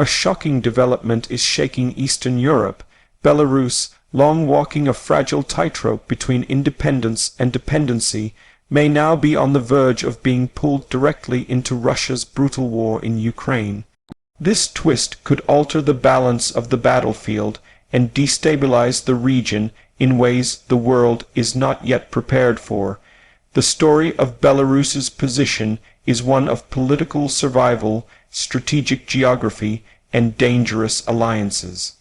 A shocking development is shaking Eastern Europe. Belarus, long walking a fragile tightrope between independence and dependency, may now be on the verge of being pulled directly into Russia's brutal war in Ukraine. This twist could alter the balance of the battlefield and destabilize the region in ways the world is not yet prepared for. The story of Belarus's position is one of political survival, strategic geography, and dangerous alliances.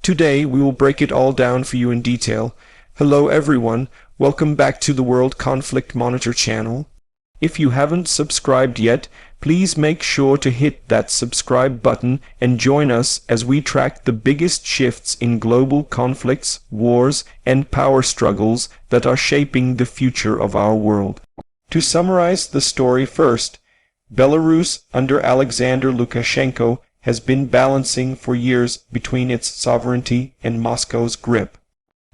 Today we will break it all down for you in detail. Hello everyone, welcome back to the World Conflict Monitor channel. If you haven't subscribed yet, please make sure to hit that subscribe button and join us as we track the biggest shifts in global conflicts, wars, and power struggles that are shaping the future of our world. To summarize the story first, Belarus under Alexander Lukashenko has been balancing for years between its sovereignty and Moscow's grip.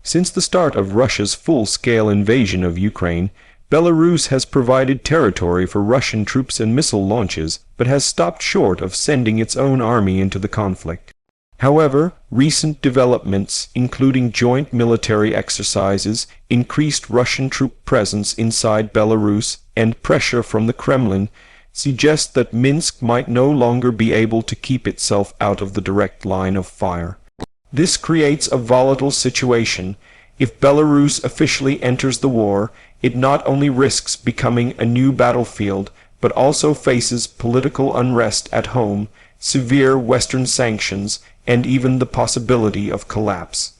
Since the start of Russia's full-scale invasion of Ukraine, Belarus has provided territory for Russian troops and missile launches, but has stopped short of sending its own army into the conflict. However, recent developments, including joint military exercises, increased Russian troop presence inside Belarus, and pressure from the Kremlin, suggest that Minsk might no longer be able to keep itself out of the direct line of fire. This creates a volatile situation. If Belarus officially enters the war, it not only risks becoming a new battlefield, but also faces political unrest at home, severe Western sanctions, and even the possibility of collapse.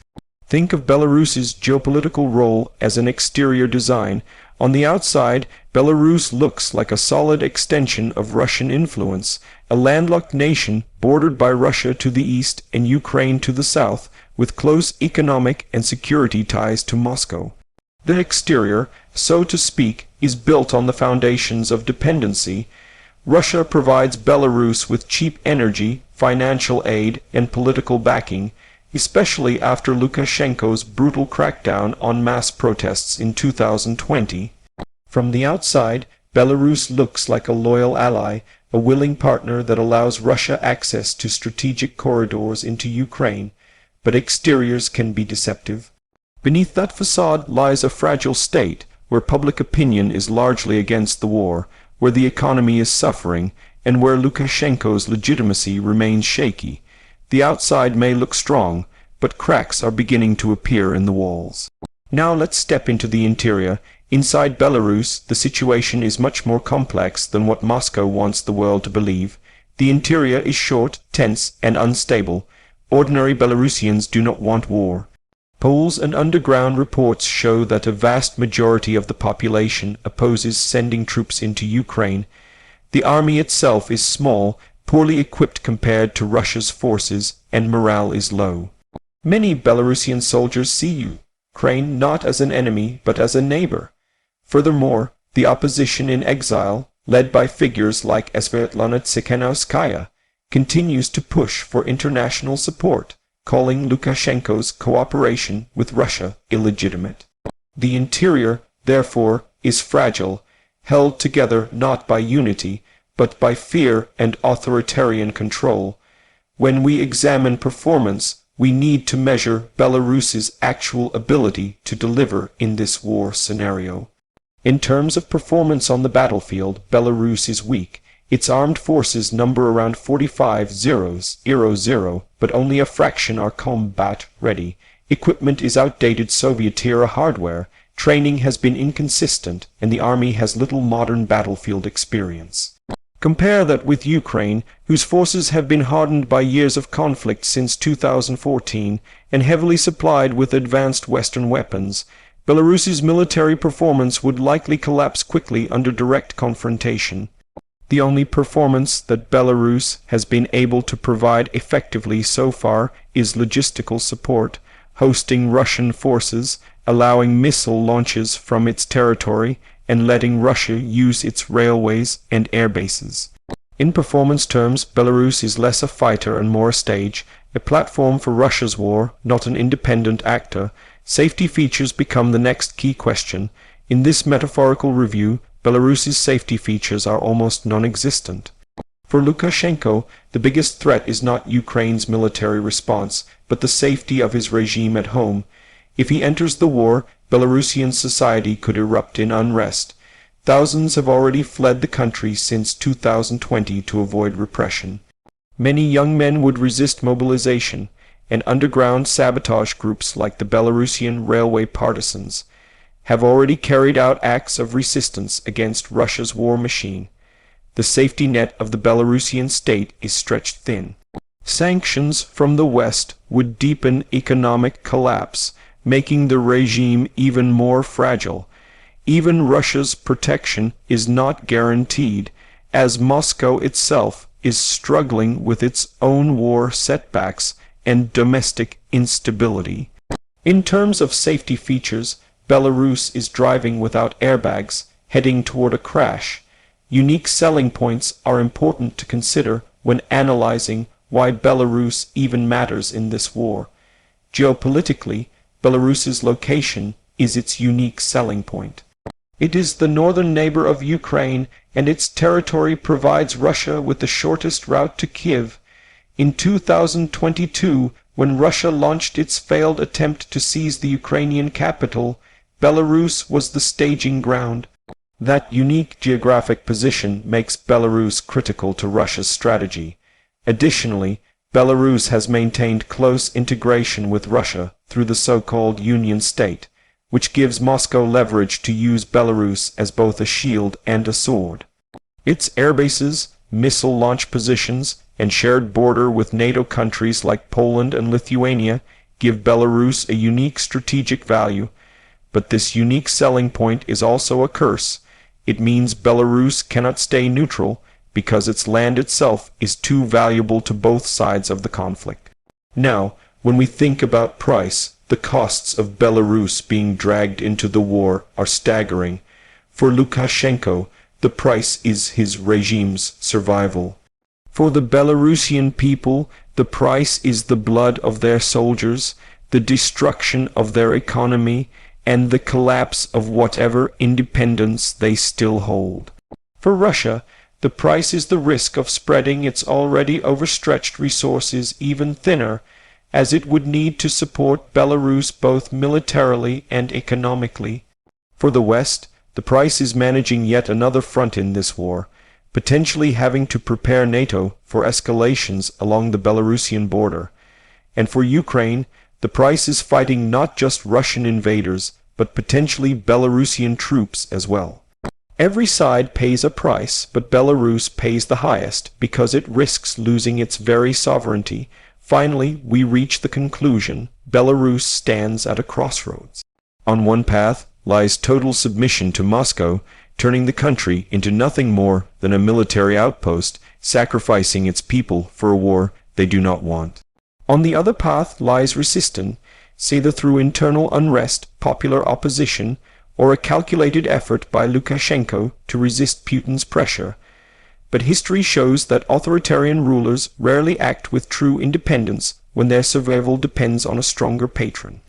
Think of Belarus's geopolitical role as an exterior design. On the outside, Belarus looks like a solid extension of Russian influence, a landlocked nation bordered by Russia to the east and Ukraine to the south, with close economic and security ties to Moscow. The exterior, so to speak, is built on the foundations of dependency. Russia provides Belarus with cheap energy, financial aid, and political backing, especially after Lukashenko's brutal crackdown on mass protests in 2020. From the outside, Belarus looks like a loyal ally, a willing partner that allows Russia access to strategic corridors into Ukraine, but exteriors can be deceptive. Beneath that facade lies a fragile state, where public opinion is largely against the war, where the economy is suffering, and where Lukashenko's legitimacy remains shaky. The outside may look strong, but cracks are beginning to appear in the walls. Now let's step into the interior. Inside Belarus, the situation is much more complex than what Moscow wants the world to believe. The interior is short, tense, and unstable. Ordinary Belarusians do not want war. Polls and underground reports show that a vast majority of the population opposes sending troops into Ukraine. The army itself is small, poorly equipped compared to Russia's forces, and morale is low. Many Belarusian soldiers see Ukraine not as an enemy, but as a neighbor. Furthermore, the opposition in exile, led by figures like Svetlana Tsikhanouskaya, continues to push for international support, calling Lukashenko's cooperation with Russia illegitimate. The interior, therefore, is fragile, held together not by unity, but by fear and authoritarian control. When we examine performance, we need to measure Belarus's actual ability to deliver in this war scenario. In terms of performance on the battlefield, Belarus is weak. Its armed forces number around 45,000, but only a fraction are combat-ready. Equipment is outdated Soviet-era hardware, training has been inconsistent, and the army has little modern battlefield experience. Compare that with Ukraine, whose forces have been hardened by years of conflict since 2014 and heavily supplied with advanced Western weapons. Belarus's military performance would likely collapse quickly under direct confrontation. The only performance that Belarus has been able to provide effectively so far is logistical support, hosting Russian forces, allowing missile launches from its territory, and letting Russia use its railways and air bases. In performance terms, Belarus is less a fighter and more a stage, a platform for Russia's war, not an independent actor. Safety features become the next key question. In this metaphorical review, Belarus's safety features are almost non-existent. For Lukashenko, the biggest threat is not Ukraine's military response, but the safety of his regime at home. If he enters the war, Belarusian society could erupt in unrest. Thousands have already fled the country since 2020 to avoid repression. Many young men would resist mobilization, and underground sabotage groups like the Belarusian railway partisans have already carried out acts of resistance against Russia's war machine. The safety net of the Belarusian state is stretched thin. Sanctions from the West would deepen economic collapse, making the regime even more fragile. Even Russia's protection is not guaranteed, as Moscow itself is struggling with its own war setbacks and domestic instability. In terms of safety features, Belarus is driving without airbags, heading toward a crash. Unique selling points are important to consider when analyzing why Belarus even matters in this war. Geopolitically, Belarus's location is its unique selling point. It is the northern neighbor of Ukraine, and its territory provides Russia with the shortest route to Kiev. In 2022, when Russia launched its failed attempt to seize the Ukrainian capital, Belarus was the staging ground. That unique geographic position makes Belarus critical to Russia's strategy. Additionally, Belarus has maintained close integration with Russia through the so-called Union State, which gives Moscow leverage to use Belarus as both a shield and a sword. Its airbases, missile launch positions, and shared border with NATO countries like Poland and Lithuania give Belarus a unique strategic value. But this unique selling point is also a curse. It means Belarus cannot stay neutral because its land itself is too valuable to both sides of the conflict. Now, when we think about price, the costs of Belarus being dragged into the war are staggering. For Lukashenko, the price is his regime's survival. For the Belarusian people, the price is the blood of their soldiers, the destruction of their economy, and the collapse of whatever independence they still hold. For Russia, the price is the risk of spreading its already overstretched resources even thinner, as it would need to support Belarus both militarily and economically. For the West, the price is managing yet another front in this war, potentially having to prepare NATO for escalations along the Belarusian border. And for Ukraine, the price is fighting not just Russian invaders, but potentially Belarusian troops as well. Every side pays a price, but Belarus pays the highest because it risks losing its very sovereignty. Finally, we reach the conclusion: Belarus stands at a crossroads. On one path lies total submission to Moscow, turning the country into nothing more than a military outpost, sacrificing its people for a war they do not want. On the other path lies resistance, either through internal unrest, popular opposition, or a calculated effort by Lukashenko to resist Putin's pressure. But history shows that authoritarian rulers rarely act with true independence when their survival depends on a stronger patron.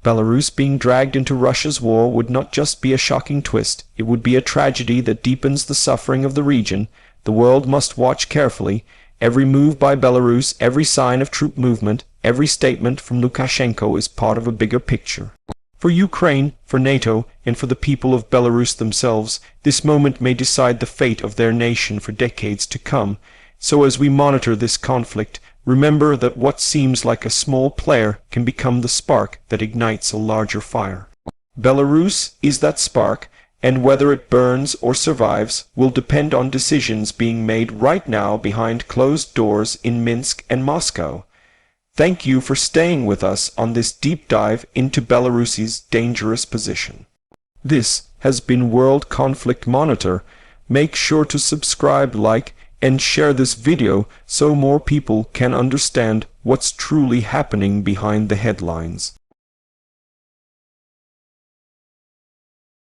Belarus being dragged into Russia's war would not just be a shocking twist, it would be a tragedy that deepens the suffering of the region. The world must watch carefully. Every move by Belarus, every sign of troop movement, every statement from Lukashenko is part of a bigger picture. For Ukraine, for NATO, and for the people of Belarus themselves, this moment may decide the fate of their nation for decades to come. So as we monitor this conflict, remember that what seems like a small flare can become the spark that ignites a larger fire. Belarus is that spark, and whether it burns or survives will depend on decisions being made right now behind closed doors in Minsk and Moscow. Thank you for staying with us on this deep dive into Belarus's dangerous position. This has been World Conflict Monitor. Make sure to subscribe, like, and share this video so more people can understand what's truly happening behind the headlines.